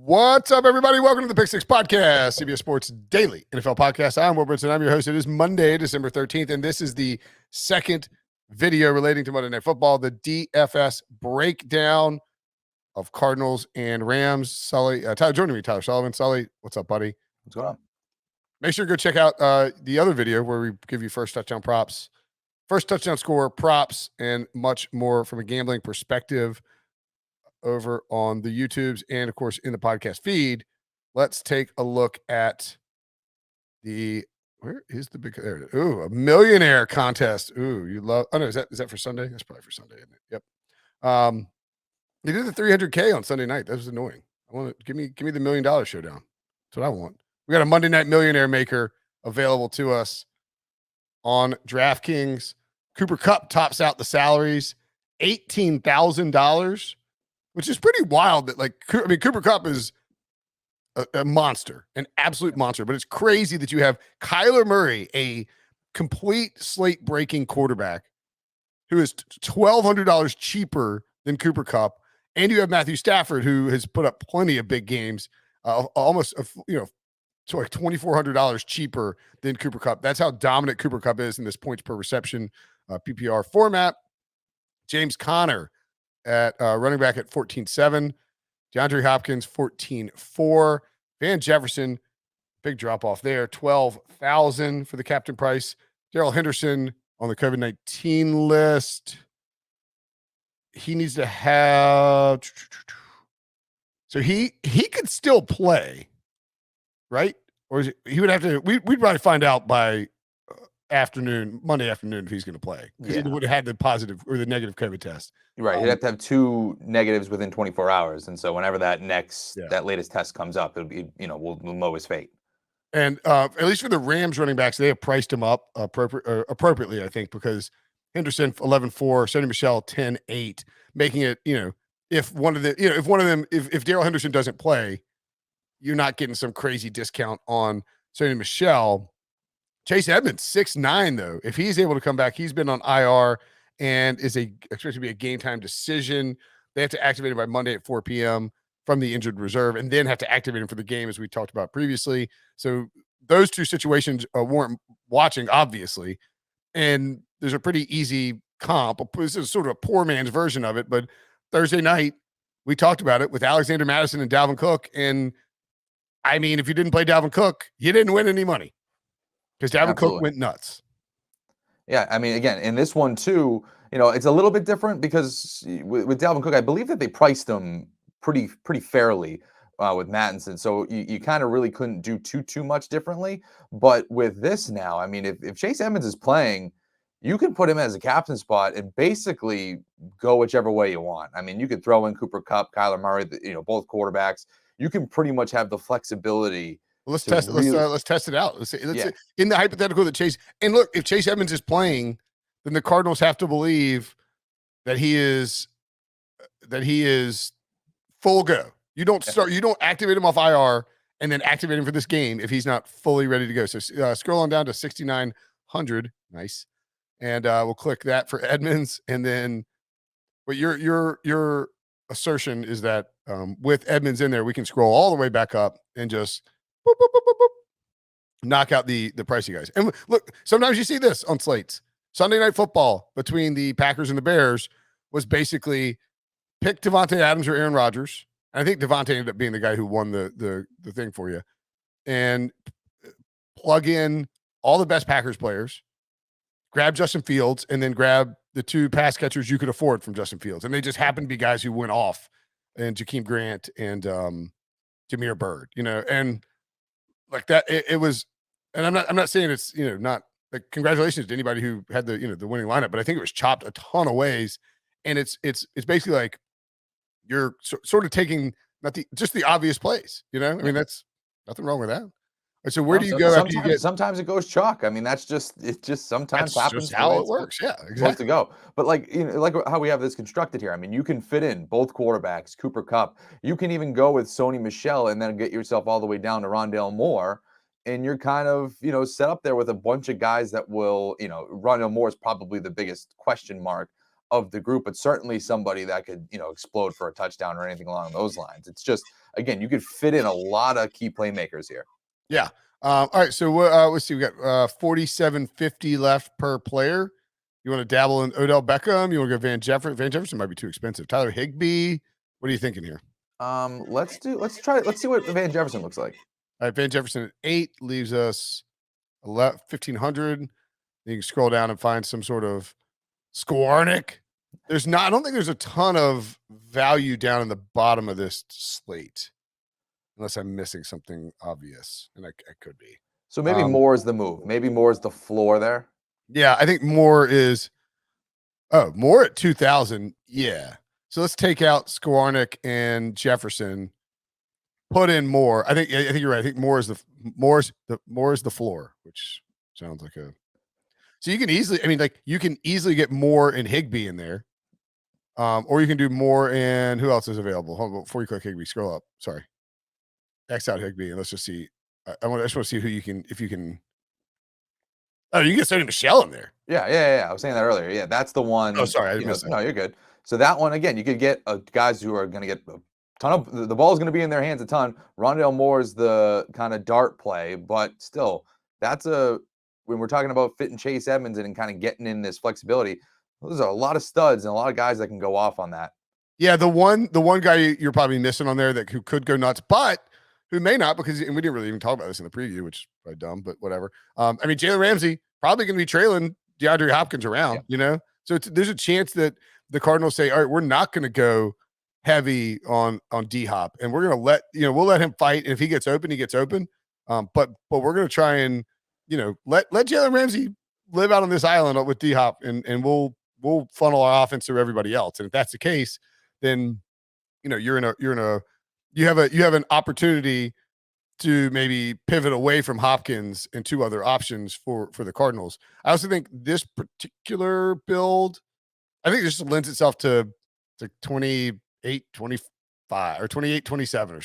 What's up, everybody? Welcome to the Pick Six Podcast, CBS Sports Daily NFL Podcast. I'm Will Brinson. I'm your host. It is Monday, December 13th, and this is the second video relating to Monday Night Football, the DFS breakdown of Cardinals and Rams. Sully, joining me, Tyler Sullivan. Sully, what's up, buddy? What's going on? Make sure to go check out the other video where we give you first touchdown props, first touchdown score, props, and much more from a gambling perspective over on the YouTubes and, of course, in the podcast feed. Let's take a look at where is the big, there it is. Ooh, a Millionaire Contest. Ooh, you love, oh no, is that for Sunday? That's probably for Sunday, isn't it? Yep. They did the 300K on Sunday night. That was annoying. I want to give me the $1 million showdown. That's what I want. We got a Monday Night Millionaire Maker available to us on Draftkings. Cooper Kupp tops out the salaries, $18,000. Which is pretty wild that, Cooper Kupp is a monster, an absolute monster. But it's crazy that you have Kyler Murray, a complete slate-breaking quarterback, who is $1,200 cheaper than Cooper Kupp. And you have Matthew Stafford, who has put up plenty of big games, almost, so like $2,400 cheaper than Cooper Kupp. That's how dominant Cooper Kupp is in this points per reception PPR format. James Conner at running back at 14.7, DeAndre Hopkins 14.4, Van Jefferson, big drop off there, 12,000 for the captain price. Darrell Henderson on the COVID-19 list. He needs to have, so he could still play, right? Or is it, he would have to, we'd probably find out by Monday afternoon if he's going to play, because he would have had the positive or the negative COVID test. Right. He'd have to have two negatives within 24 hours. And so whenever that latest test comes up, it'll be, we'll mow his fate. And at least for the Rams running backs, they have priced him up appropriately, I think, because Henderson 11.4, Sony Michel 10.8, making it, if Darrell Henderson doesn't play, you're not getting some crazy discount on Sony Michel. Chase Edmonds, 6'9", though. If he's able to come back, he's been on IR and is expected to be a game time decision. They have to activate him by Monday at 4 p.m. from the injured reserve, and then have to activate him for the game, as we talked about previously. So those two situations warrant watching, obviously. And there's a pretty easy comp. This is sort of a poor man's version of it, but Thursday night, we talked about it with Alexander Mattison and Dalvin Cook. And I mean, if you didn't play Dalvin Cook, you didn't win any money. Because Dalvin Cook went nuts. Yeah, I mean, again, in this one too, it's a little bit different because with Dalvin Cook, I believe that they priced him pretty fairly with Mattinson. So you kind of really couldn't do too much differently. But with this now, I mean, if Chase Edmonds is playing, you can put him as a captain spot and basically go whichever way you want. I mean, you could throw in Cooper Kupp, Kyler Murray, both quarterbacks. You can pretty much have the flexibility. Let's test it out. Let's in the hypothetical that Chase, and look, if Chase Edmonds is playing, then the Cardinals have to believe that he is full go. You don't activate him off IR and then activate him for this game if he's not fully ready to go. So scroll on down to 6,900. Nice. And we'll click that for Edmonds. And then but your assertion is that with Edmonds in there, we can scroll all the way back up and just boop, boop, boop, boop, boop, knock out the pricey guys. And look, sometimes you see this on slates. Sunday Night Football between the Packers and the Bears was basically pick Devontae Adams or Aaron Rodgers. And I think Devontae ended up being the guy who won the thing for you. And plug in all the best Packers players, grab Justin Fields, and then grab the two pass catchers you could afford from Justin Fields. And they just happened to be guys who went off, and Jakeem Grant and Jameer Byrd, and like that, it was, and I'm not saying it's, not like congratulations to anybody who had the winning lineup, but I think it was chopped a ton of ways. And it's basically like you're sort of taking just the obvious plays, I mean, that's nothing wrong with that. So where do you go after you get? Sometimes it goes chalk. I mean, it just sometimes happens. Just how it works. Yeah, exactly. Supposed to go. But like how we have this constructed here. I mean, you can fit in both quarterbacks, Cooper Kupp. You can even go with Sony Michel and then get yourself all the way down to Rondo Moore. And you're kind of, set up there with a bunch of guys that will, Rondo Moore is probably the biggest question mark of the group, but certainly somebody that could, explode for a touchdown or anything along those lines. It's just, again, you could fit in a lot of key playmakers here. Yeah. All right. So let's see. We got $47.50 left per player. You want to dabble in Odell Beckham? You want to go Van Jefferson? Van Jefferson might be too expensive. Tyler Higbee. What are you thinking here? Let's see what Van Jefferson looks like. All right. Van Jefferson at 8 leaves us 1,500. You can scroll down and find some sort of Skwarnik. I don't think there's a ton of value down in the bottom of this slate, unless I'm missing something obvious, and I could be. So maybe Moore is the move. Maybe Moore is the floor there. Yeah, I think Moore is. Oh, Moore at 2,000. Yeah. So let's take out Skwarnik and Jefferson. Put in Moore. I think you're right. I think Moore is the floor, which sounds like a. So you can easily get Moore and Higbee in there. Or you can do Moore and who else is available? Hold on, before you click Higbee, scroll up. Sorry. X out Higbee and let's just see. I just want to see who you can, if you can. Oh, you can get Sony Michel in there. Yeah. I was saying that earlier. Yeah, that's the one. Oh, sorry, I didn't miss that. No, you're good. So that one again, you could get guys who are going to get a ton of the ball is going to be in their hands a ton. Rondale Moore is the kind of dart play, but still, when we're talking about fitting Chase Edmonds and kind of getting in this flexibility, those are a lot of studs and a lot of guys that can go off on that. Yeah, the one guy you're probably missing on there who could go nuts, but who may not, because and we didn't really even talk about this in the preview, which is probably dumb, but whatever. Jalen Ramsey probably going to be trailing DeAndre Hopkins around, So there's a chance that the Cardinals say, all right, we're not going to go heavy on D-Hop, and we're going to we'll let him fight, and if he gets open, he gets open. But we're going to try and let Jalen Ramsey live out on this island with D-Hop, and we'll funnel our offense through everybody else. And if that's the case, then you have an opportunity to maybe pivot away from Hopkins and 2 other options for the Cardinals. I also think this particular build, I think this lends itself to 28, 25 or 28, 27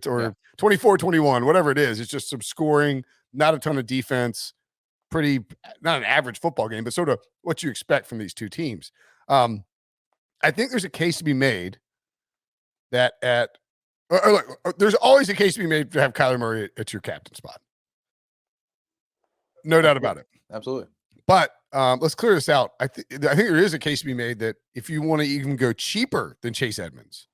or 24, 21, whatever it is. It's just some scoring, not a ton of defense, pretty, not an average football game, but sort of what you expect from these two teams. I think there's a case to be made that there's always a case to be made to have Kyler Murray at your captain spot. No doubt about it. Absolutely. But let's clear this out. I think there is a case to be made that if you want to even go cheaper than Chase Edmonds,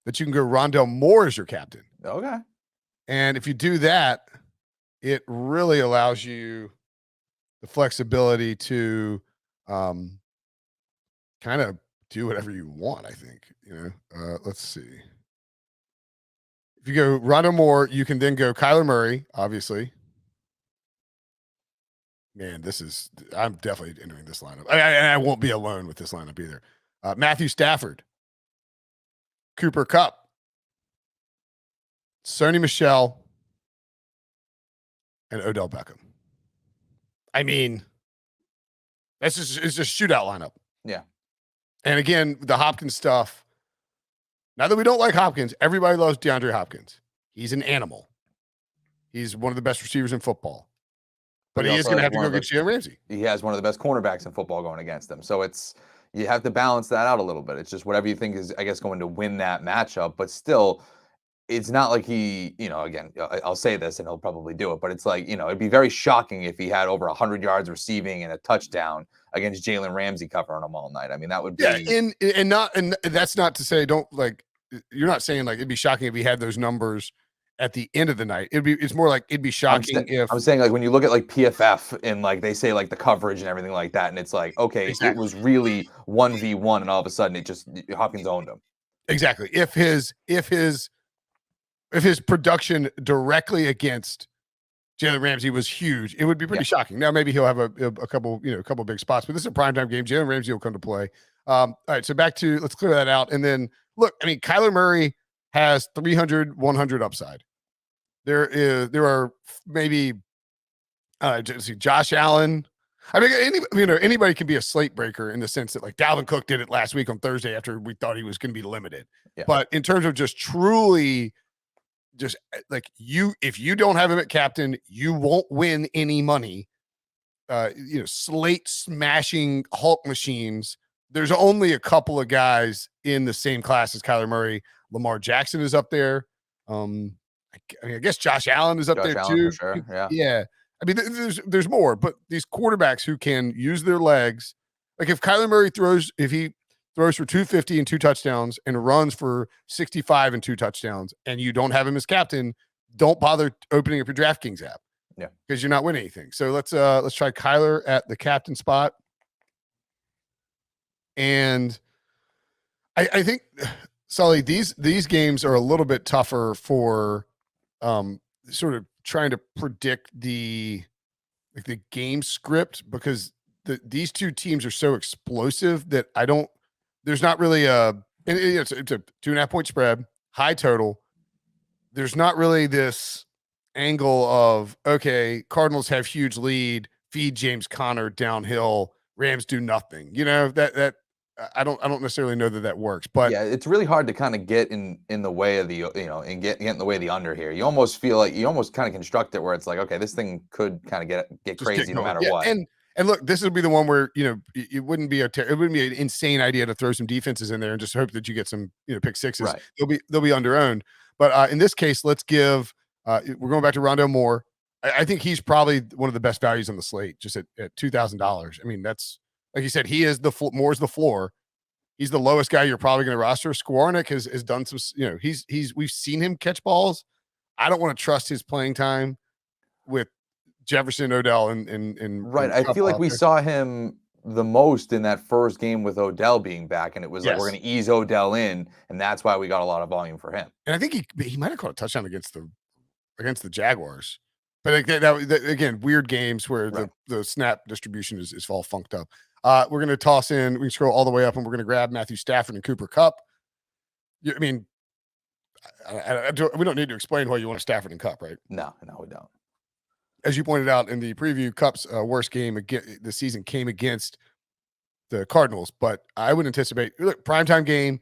that you can go Rondale Moore as your captain. Okay. And if you do that, it really allows you the flexibility to kind of do whatever you want, I think. Let's see. If you go Rondo Moore, you can then go Kyler Murray, obviously. Man, I'm definitely entering this lineup. And I won't be alone with this lineup either. Matthew Stafford, Cooper Kupp, Sony Michel, and Odell Beckham. It's just shootout lineup. Yeah. And again, the Hopkins stuff. Now that we don't like Hopkins, everybody loves DeAndre Hopkins. He's an animal. He's one of the best receivers in football. But he is going to have to go against Jalen Ramsey. He has one of the best cornerbacks in football going against him. So you have to balance that out a little bit. It's just whatever you think is, I guess, going to win that matchup. But still, it's not like he, again, I'll say this and he'll probably do it, but it's like, it'd be very shocking if he had over 100 yards receiving and a touchdown against Jalen Ramsey covering him all night. That would be. Yeah, and that's not to say you're not saying it'd be shocking if he had those numbers at the end of the night. It's more like it'd be shocking if I'm saying when you look at PFF and they say the coverage and everything like that, and it's okay, exactly. It was really 1v1 and all of a sudden Hopkins owned him. Exactly. If his production directly against Jalen Ramsey was huge, it would be pretty shocking. Now maybe he'll have a couple big spots, but this is a primetime game. Jalen Ramsey will come to play. All right, so let's clear that out. And then look, Kyler Murray has 300, 100 upside. There are maybe Josh Allen. Anybody can be a slate breaker in the sense that Dalvin Cook did it last week on Thursday after we thought he was going to be limited. Yeah. But in terms of just truly if you don't have him at captain, you won't win any money. Slate smashing Hulk machines there's only a couple of guys in the same class as Kyler Murray. Lamar Jackson is up there. I guess Josh Allen is up Josh there Allen too. for sure. Yeah. Yeah. I mean, there's more, but these quarterbacks who can use their legs, like if Kyler Murray throws for 250 and 2 touchdowns and runs for 65 and 2 touchdowns, and you don't have him as captain, don't bother opening up your DraftKings app. Yeah, because you're not winning anything. So let's try Kyler at the captain spot. And I think, Sully, these games are a little bit tougher for sort of trying to predict the game script, because these two teams are so explosive that there's not really it's a 2.5 point spread, high total. There's not really this angle of, okay, Cardinals have huge lead, feed James Conner downhill, Rams do nothing. That I don't necessarily know that works, but yeah, it's really hard to kind of get in the way of the and get in the way of the under here. You almost feel like you almost kind of construct it where it's like, okay, this thing could kind of get crazy no matter what. And look, this would be the one where it wouldn't be an insane idea to throw some defenses in there and just hope that you get some pick sixes. Right. They'll be under owned. But in this case, let's give. We're going back to Rondo Moore. I think he's probably one of the best values on the slate, just at $2,000. I mean, that's, like you said, he is Moore's the floor. He's the lowest guy you're probably going to roster. Skwarnik has done some, we've seen him catch balls. I don't want to trust his playing time with Jefferson, Odell, and right. I feel like we saw him the most in that first game with Odell being back, and it was like, we're going to ease Odell in, and that's why we got a lot of volume for him. And I think he might have caught a touchdown against the Jaguars, but like that again, weird games where the snap distribution is all funked up. We're going to toss in. We can scroll all the way up, and we're going to grab Matthew Stafford and Cooper Kupp. I mean, we don't need to explain why you want Stafford and Kupp, right? No, we don't. As you pointed out in the preview, Kupp's worst game the season came against the Cardinals, but I would anticipate, look, primetime game,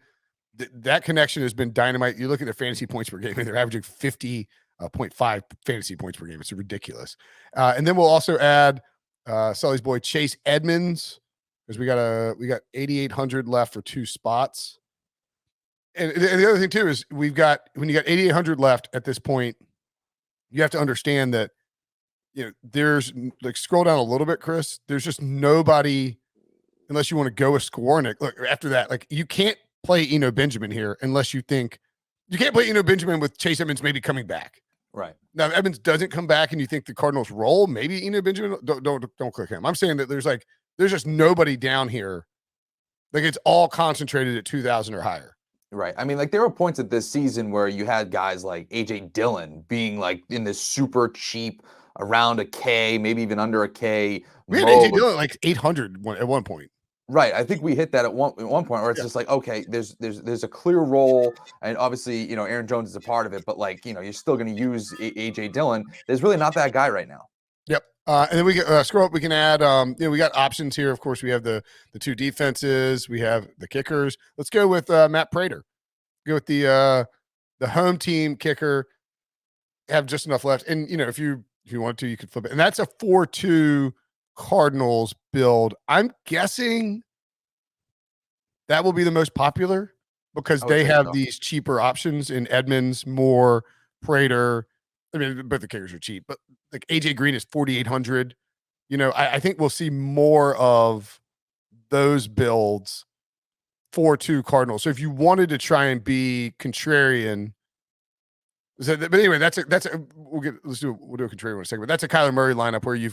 that connection has been dynamite. You look at their fantasy points per game, and they're averaging 50.5 fantasy points per game. It's ridiculous. And then we'll also add Sully's boy Chase Edmonds, because we got 8,800 left for 2 spots. And the other thing too is when you got 8,800 left at this point, you have to understand that there's, like, scroll down a little bit, Chris. There's just nobody, unless you want to go with Skwarnik. Look, after that, like, you can't play Eno Benjamin here unless you think you can't play Eno Benjamin with Chase Edmonds maybe coming back. Right. Now, if Edmonds doesn't come back and you think the Cardinals roll, maybe Eno Benjamin, don't click him. I'm saying that there's just nobody down here. Like, it's all concentrated at 2,000 or higher. Right. I mean, like, there were points at this season where you had guys like AJ Dillon being like in this super cheap, around a K, maybe even under a K. We had AJ Dillon like 800 at one point. Right. I think we hit that at one point where it's just like, okay, there's a clear role, and obviously, Aaron Jones is a part of it, but like, you're still going to use AJ Dillon. There's really not that guy right now. Yep. And then we can scroll up. We can add. We got options here. Of course, we have the 2 defenses. We have the kickers. Let's go with Matt Prater. Go with the home team kicker. Have just enough left, and if you want to, you could flip it. And that's a 4-2 Cardinals build. I'm guessing that will be the most popular because they have these cheaper options in Edmonds, Moore, Prater. I mean, both the kickers are cheap, but like AJ Green is 4,800. I think we'll see more of those builds 4-2 Cardinals. So if you wanted to try and be contrarian, but anyway, we'll do a contrarian in a second. But that's a Kyler Murray lineup where you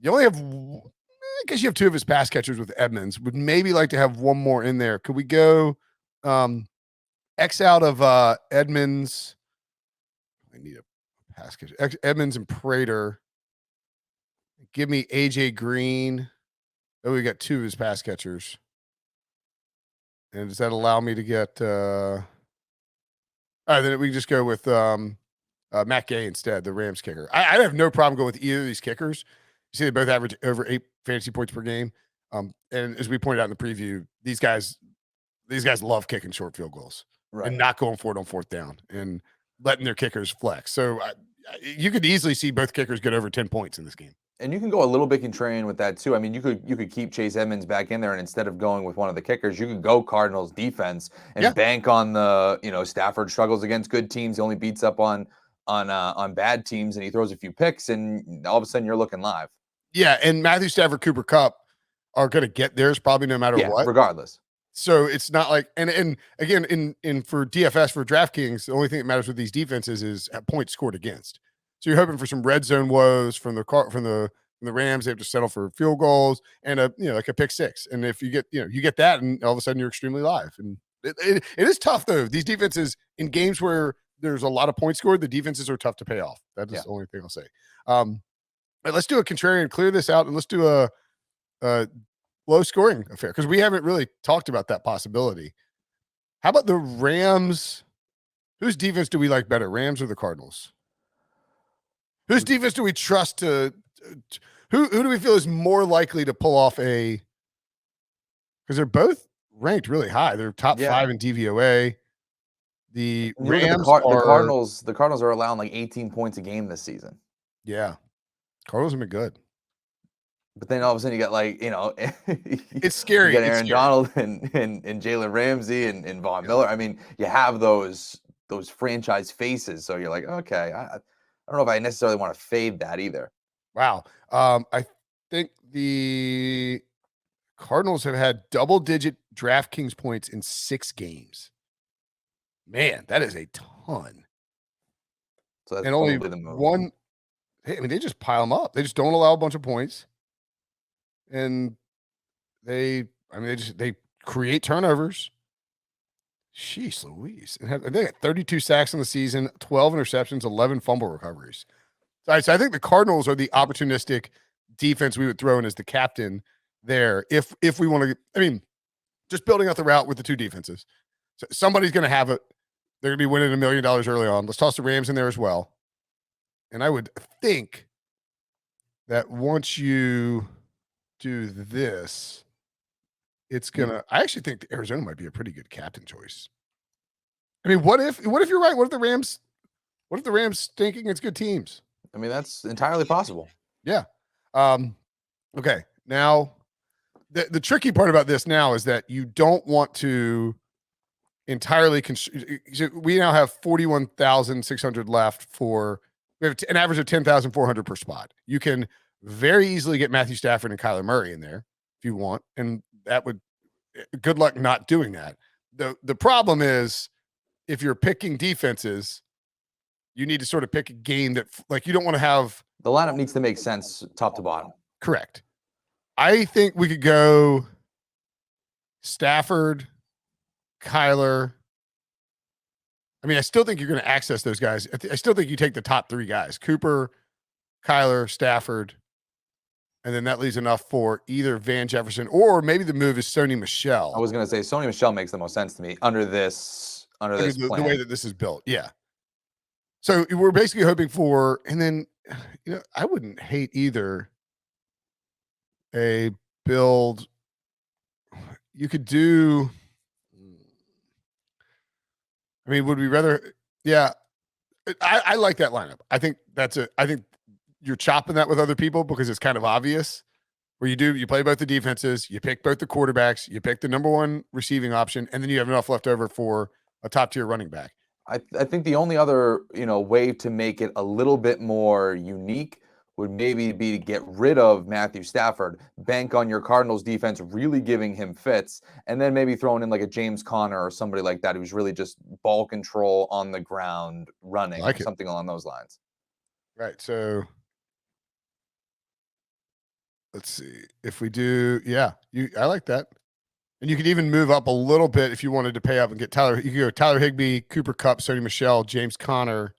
only have, I guess you have 2 of his pass catchers with Edmonds. Would maybe like to have one more in there. Could we go X out of Edmonds? I need a pass catcher. Edmonds and Prater. Give me AJ Green. Oh, we got 2 of his pass catchers. And does that allow me to get all right, then we just go with Matt Gay instead, the Rams kicker. I have no problem going with either of these kickers. You see, they both average over 8 fantasy points per game. And as we pointed out in the preview, these guys love kicking short field goals and not going for it on 4th down and letting their kickers flex. So you could easily see both kickers get over 10 points in this game. And you can go a little bit contrarian with that too. I mean, you could keep Chase Edmonds back in there, and instead of going with one of the kickers, you could go Cardinals defense and Yeah. bank on the Stafford struggles against good teams. He only beats up on bad teams, and he throws a few picks, and all of a sudden you're looking live. Yeah, and Matthew Stafford, Cooper Kupp are going to get theirs probably no matter what, regardless. So it's not like, and again, in for DFS, for DraftKings, the only thing that matters with these defenses is points scored against. So you're hoping for some red zone woes from the Rams. They have to settle for field goals and like a pick six. And if you get that, and all of a sudden you're extremely live. And it is tough though. These defenses in games where there's a lot of points scored, the defenses are tough to pay off. That is the only thing I'll say. Let's do a contrarian, clear this out, and let's do a low scoring affair, because we haven't really talked about that possibility. How about the Rams? Whose defense do we like better, Rams or the Cardinals? Whose defense do we trust to who do we feel is more likely to pull off because they're both ranked really high. They're top 5 in DVOA. The Rams the Cardinals are allowing like 18 points a game this season. Yeah. Cardinals have been good. But then all of a sudden you got it's scary. You got Aaron Donald and Jalen Ramsey and Von Miller. I mean, you have those franchise faces. So you're like, okay, I don't know if I necessarily want to fade that either. Wow. I think the Cardinals have had double-digit DraftKings points in 6 games. Man, that is a ton. So that's and only the move. one. I mean, they just pile them up. They just don't allow a bunch of points. And they create turnovers. Sheesh Louise. And they got 32 sacks in the season, 12 interceptions, 11 fumble recoveries. So I think the Cardinals are the opportunistic defense we would throw in as the captain there. If we want to, I mean, just building out the route with the two defenses. So somebody's going to have it. They're going to be winning $1 million early on. Let's toss the Rams in there as well. And I would think that once you do this, it's gonna. I actually think Arizona might be a pretty good captain choice. I mean, what if you're right? What if the Rams stink against good teams? I mean, that's entirely possible. Yeah. Okay. Now, the tricky part about this now is that you don't want to entirely. We now have 41,600 left for. We have an average of 10,400 per spot. You can very easily get Matthew Stafford and Kyler Murray in there if you want, and that would. Good luck not doing that. The problem is if you're picking defenses, you need to sort of pick a game that you don't want to have. The lineup needs to make sense top to bottom. Correct. I think we could go Stafford, Kyler. I mean, I still think you're going to access those guys. I still think you take the top 3 guys, Cooper, Kyler, Stafford, and then that leaves enough for either Van Jefferson or maybe the move is Sony Michel. I was going to say Sony Michel makes the most sense to me under this plan. The way that this is built. Yeah. So we're basically hoping for, and then, I wouldn't hate either a build. You could do, I mean, would we rather? Yeah. I like that lineup. I think you're chopping that with other people because it's kind of obvious where you play both the defenses, you pick both the quarterbacks, you pick the number 1 receiving option, and then you have enough left over for a top tier running back. I think the only other, way to make it a little bit more unique would maybe be to get rid of Matthew Stafford, bank on your Cardinals defense really giving him fits, and then maybe throwing in like a James Conner or somebody like that who's really just ball control on the ground running, something along those lines. Right. So let's see if we do. Yeah, I like that. And you could even move up a little bit if you wanted to pay up and get Tyler. You could go Tyler Higbee, Cooper Kupp, Sony Michel, James Conner.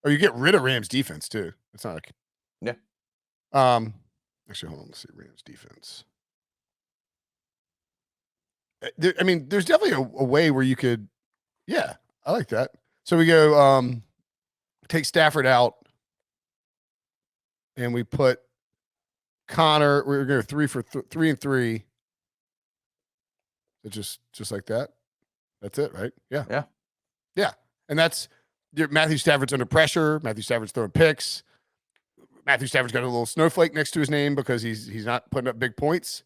Or you get rid of Rams defense too. It's not like. Yeah. Actually, hold on. Let's see Rams defense. I mean, there's definitely a way where you could. Yeah, I like that. So we go take Stafford out, and we put Connor. We're going to go 3 and 3. So just like that. That's it, right? Yeah. And that's Matthew Stafford's under pressure. Matthew Stafford's throwing picks. Matthew Stafford's got a little snowflake next to his name because he's not putting up big points.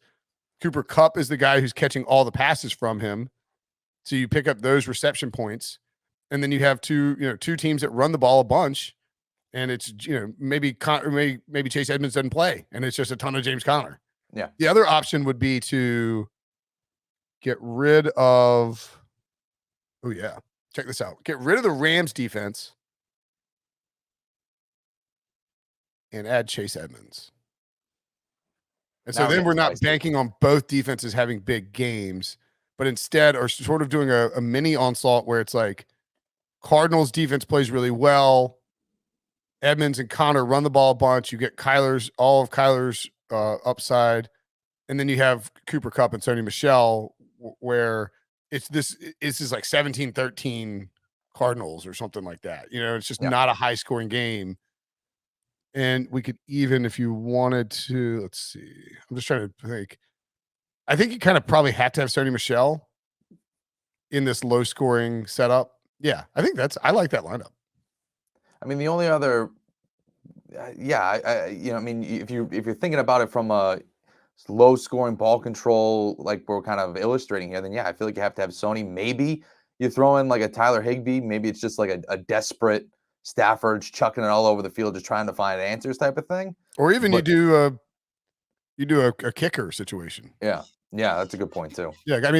Cooper Kupp is the guy who's catching all the passes from him. So you pick up those reception points. And then you have two teams that run the ball a bunch. And it's, maybe Chase Edmonds doesn't play. And it's just a ton of James Conner. Yeah. The other option would be to get rid of, check this out. Get rid of the Rams defense and add Chase Edmonds. And so then we're not banking on both defenses having big games, but instead are sort of doing a mini onslaught where it's like Cardinals defense plays really well. Edmonds and Connor run the ball a bunch. You get all of Kyler's upside. And then you have Cooper Kupp and Sony Michel where this is like 17-13 Cardinals or something like that. It's just not a high scoring game. And we could even, if you wanted to, let's see. I'm just trying to think. I think you kind of probably have to have Sony Michel in this low scoring setup. Yeah, I think I like that lineup. I mean, the only other, if you're thinking about it from a low scoring ball control, like we're kind of illustrating here, then I feel like you have to have Sony. Maybe you throw in like a Tyler Higbee. Maybe it's just like a desperate Stafford's chucking it all over the field, just trying to find answers type of thing. Or even you do a kicker situation. Yeah, that's a good point too. Yeah, I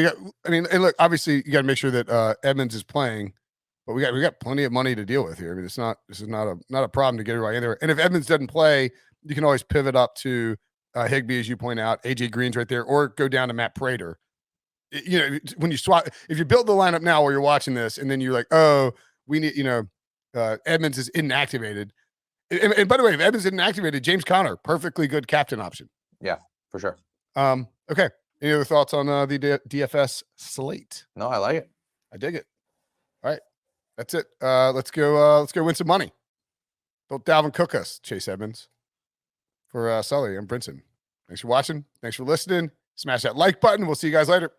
mean, and look, obviously you got to make sure that Edmonds is playing, but we got plenty of money to deal with here. I mean, this is not a problem to get everybody in there. And if Edmonds doesn't play, you can always pivot up to Higbee, as you point out. AJ Green's right there, or go down to Matt Prater. When you swap, if you build the lineup now while you're watching this, and then you're like, oh, we need, Edmonds is inactivated. And by the way, if Edmonds isn't activated, James Conner, perfectly good captain option. Yeah, for sure. Okay. Any other thoughts on the DFS slate? No, I like it. I dig it. All right. That's it. Let's go win some money. Don't Dalvin Cook us, Chase Edmonds. For Sully, I'm Brinson. Thanks for watching. Thanks for listening. Smash that like button. We'll see you guys later.